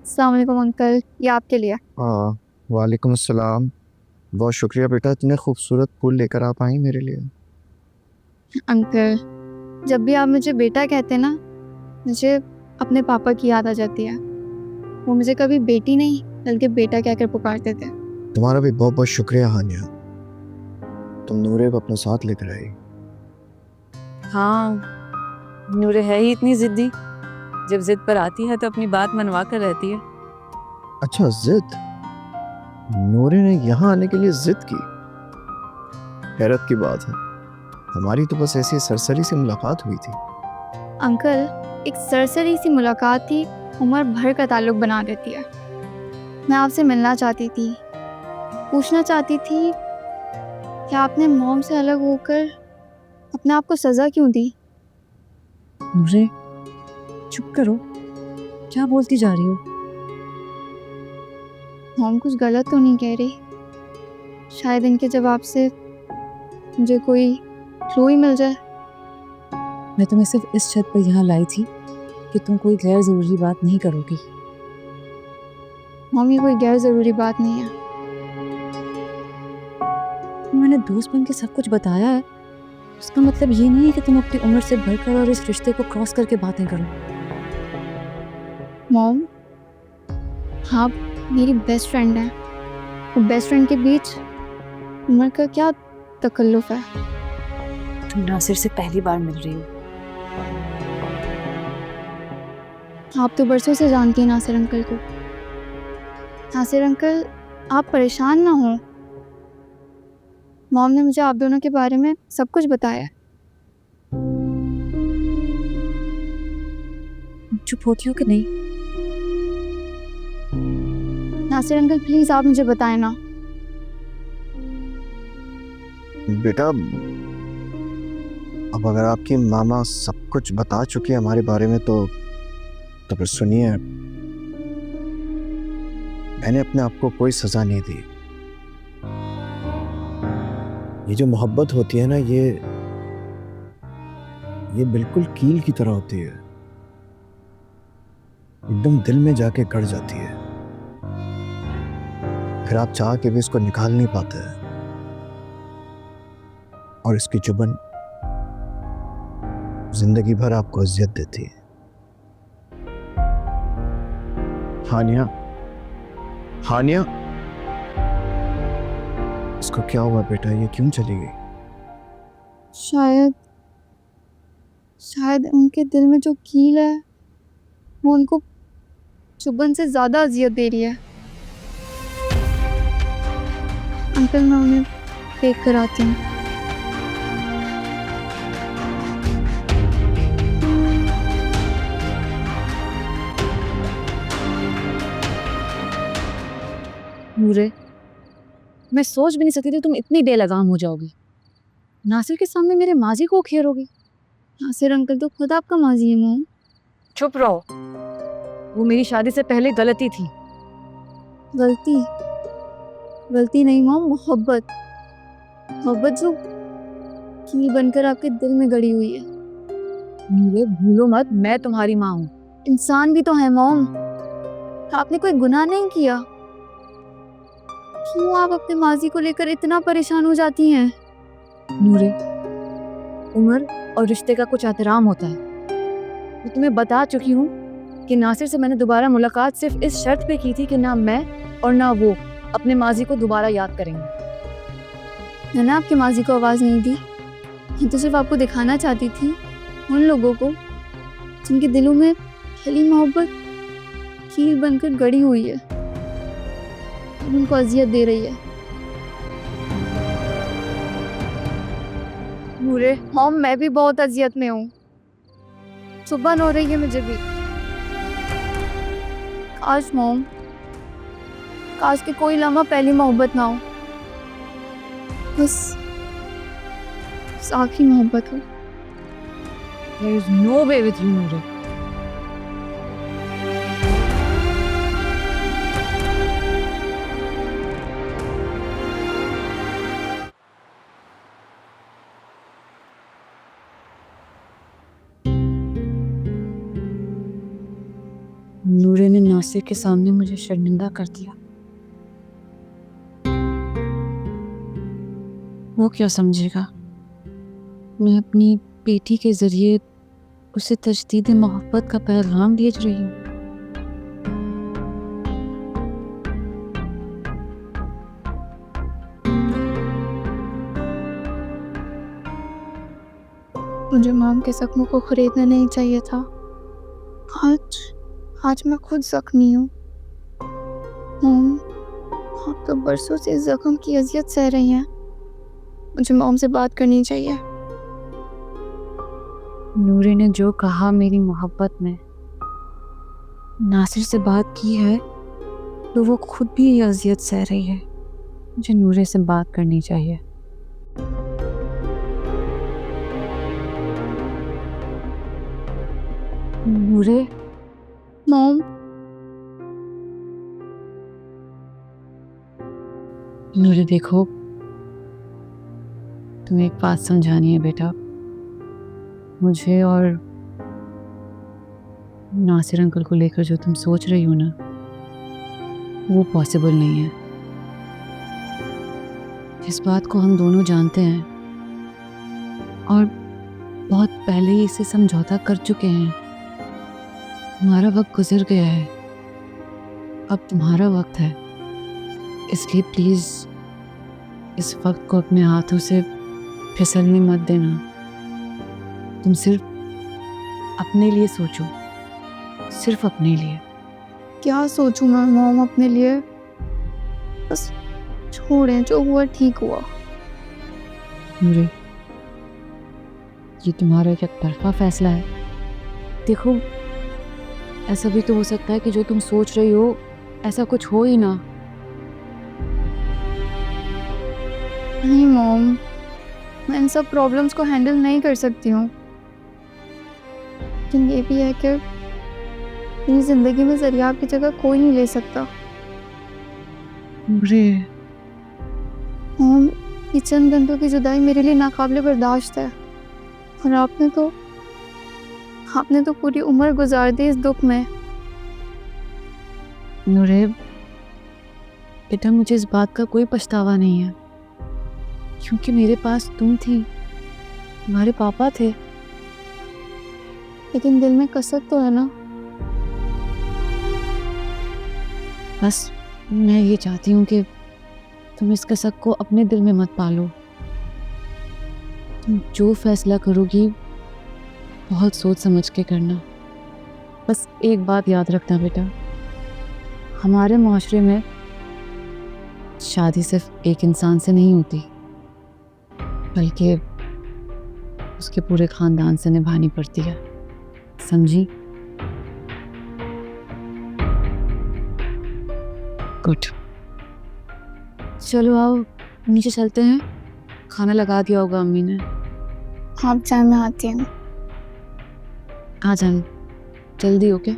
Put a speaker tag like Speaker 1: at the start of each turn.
Speaker 1: अस्सलाम वालेकुम अंकल, ये आपके लिए।
Speaker 2: हाँ। वालेकुम अस्सलाम। बहुत शुक्रिया बेटा, इतने खूबसूरत फूल लेकर आप आई मेरे लिए।
Speaker 1: अंकल, जब भी आप मुझे बेटा कहते हैं ना, मुझे अपने पापा की याद आ जाती है। वो मुझे कभी बेटी नहीं बल्कि बेटा कहकर पुकारते थे।
Speaker 2: तुम्हारा भी बहुत बहुत शुक्रिया हानिया, तुम नूरे को अपने साथ लेकर आई।
Speaker 3: हाँ, नूरे है ही इतनी जिद्दी। जब जिद पर आती है तो अपनी बात मनवा कर रहती है।
Speaker 2: अच्छा, जिद? नूरे ने यहाँ आने के लिए जिद की? हैरत की बात है, हमारी तो बस ऐसी सरसरी से मुलाकात हुई थी।
Speaker 1: अंकल, एक सरसरी सी मुलाकात थी, उम्र भर का ताल्लुक बना देती है। मैं आपसे मिलना चाहती थी, पूछना चाहती थी कि आपने मॉम से अलग होकर अपने आप को सज़ा क्यों दी?
Speaker 3: नूरे, चुप करो। क्या बोलती जा रही हो?
Speaker 1: मॉम कुछ गलत तो नहीं कह रही? शायद इनके जवाब से मुझे कोई क्लू ही मिल जाए।
Speaker 3: मैं तुम्हें सिर्फ इस छत पर यहाँ लाई थी कि तुम कोई गैर जरूरी बात नहीं करोगी।
Speaker 1: मॉम, ये कोई गैर ज़रूरी बात नहीं है।
Speaker 3: मैंने दोस्त बन के सब कुछ बताया है, उसका मतलब ये नहीं है कि तुम अपनी उम्र से बढ़कर और इस रिश्ते को क्रॉस करके बातें करो।
Speaker 1: मॉम, आप मेरी बेस्ट फ्रेंड हैं। और बेस्ट फ्रेंड के बीच उम्र का क्या तकल्लुफ़ है?
Speaker 3: तुम नासिर से पहली बार मिल रही हो।
Speaker 1: आप तो बरसों से जानती हैं नासिर अंकल को। नासिर अंकल, आप परेशान ना हो। मॉम ने मुझे आप दोनों के बारे में सब कुछ बताया है।
Speaker 3: चुप होती हो कि नहीं?
Speaker 1: नासिर अंकल, प्लीज़ आप मुझे बताएं ना।
Speaker 2: बेटा, अब अगर आपकी मामा सब कुछ बता चुकी है हमारे बारे में तो फिर सुनिए, मैंने अपने आप को कोई सजा नहीं दी। ये जो मोहब्बत होती है ना, ये बिल्कुल कील की तरह होती है, एकदम दिल में जाके गड़ जाती है। फिर आप चाह के भी इसको निकाल नहीं पाते हैं, और इसकी चुभन जिंदगी भर आपको अजियत देती है। हानिया, हानिया, इसको क्या हुआ बेटा? ये क्यों चली गई?
Speaker 1: शायद शायद उनके दिल में जो कील है वो उनको चुभन से ज़्यादा अजियत दे रही है। अंकल, मैं उन्हें देख कर आती हूँ।
Speaker 3: नूरे, मैं सोच भी नहीं सकती थी तुम इतनी बेलगाम हो जाओगी। नासिर के सामने मेरे माजी को खेरोगी।
Speaker 1: नासिर अंकल तो खुद आपका माजी है मॉम।
Speaker 3: चुप रहो। वो मेरी शादी से पहले गलती थी।
Speaker 1: गलती? गलती नहीं मॉम, मोहब्बत। मोहब्बत जो कील बनकर आपके दिल में गड़ी हुई है।
Speaker 3: नूरे, भूलो मत, मैं तुम्हारी माँ हूँ।
Speaker 1: इंसान भी तो है मॉम, आपने कोई गुनाह नहीं किया। क्यों आप अपने माजी को लेकर इतना परेशान हो जाती हैं?
Speaker 3: नूरे, उम्र और रिश्ते का कुछ एहतराम होता है। मैं तुम्हें बता चुकी हूँ कि नासिर से मैंने दोबारा मुलाकात सिर्फ इस शर्त पे की थी कि ना मैं और ना वो अपने माजी को दोबारा याद करेंगे।
Speaker 1: मैंने आपके माजी को आवाज़ नहीं दी, मैं तो सिर्फ आपको दिखाना चाहती थी उन लोगों को जिनके दिलों में खिली मोहब्बत कील बनकर गड़ी हुई है, उनको अजियत दे रही है। नूरे, मॉम, मैं भी बहुत अजियत में हूँ। सुबह हो रही है मुझे भी। काश मॉम, काश कि कोई लम्हा पहली मोहब्बत ना हो, बस आखिरी मोहब्बत हो।
Speaker 3: There is no way with you, नूरे। नूरे ने नासिर के सामने मुझे शर्मिंदा कर दिया। वो क्या समझेगा? मैं अपनी बेटी के जरिए उसे तजदीद मोहब्बत का पैगाम भेज रही हूँ।
Speaker 1: मुझे मॉम के जख्मों को खरीदना नहीं चाहिए था। आज मैं खुद जख्मी हूँ। मॉम, आप तो बरसों से इस जख्म की अजियत सह रही हैं। मुझे मॉम से बात करनी चाहिए।
Speaker 3: नूरे ने जो कहा मेरी मोहब्बत में, नासिर से बात की है तो वो खुद भी ये अजियत सह रही है। मुझे नूरे से बात करनी चाहिए। नूरे,
Speaker 1: मॉम,
Speaker 3: नूरे देखो, तुम्हें एक बात समझानी है बेटा। मुझे और नासिर अंकल को लेकर जो तुम सोच रही हो ना, वो पॉसिबल नहीं है। इस बात को हम दोनों जानते हैं और बहुत पहले ही इसे समझौता कर चुके हैं। हमारा वक्त गुजर गया है, अब तुम्हारा वक्त है। इसलिए प्लीज इस वक्त को अपने हाथों से फिसलने मत देना। तुम सिर्फ अपने लिए सोचो, सिर्फ अपने लिए।
Speaker 1: क्या सोचूं मैं मॉम अपने लिए? बस छोड़ें, जो हुआ ठीक हुआ।
Speaker 3: नूरे, ये तुम्हारा एक तरफा फैसला है। देखो, ऐसा भी तो हो सकता है कि जो तुम सोच रही हो ऐसा कुछ हो ही ना।
Speaker 1: नहीं मॉम, मैं इन सब प्रॉब्लम्स को हैंडल नहीं कर सकती हूँ। लेकिन ये भी है कि मेरी ज़िंदगी में ज़रिया की जगह कोई नहीं ले सकता।
Speaker 3: नूरे,
Speaker 1: मॉम, ये चंद घंटों की जुदाई मेरे लिए नाकाबिले बर्दाश्त है। और आपने तो पूरी उम्र गुजार दी इस दुख में।
Speaker 3: नूरे बेटा, मुझे इस बात का कोई पछतावा नहीं है, क्योंकि मेरे पास तुम थी, तुम्हारे पापा थे।
Speaker 1: लेकिन दिल में कसक तो है ना।
Speaker 3: बस मैं ये चाहती हूँ कि तुम इस कसक को अपने दिल में मत पालो। तुम जो फैसला करोगी बहुत सोच समझ के करना। बस एक बात याद रखना बेटा, हमारे माशरे में शादी सिर्फ एक इंसान से नहीं होती, बल्कि उसके पूरे खानदान से निभानी पड़ती है। समझी? गुड। चलो आओ, नीचे चलते हैं। खाना लगा दिया होगा अम्मी ने।
Speaker 1: आप जाए, मैं आती हूँ।
Speaker 3: आ जाना जल्दी, ओके?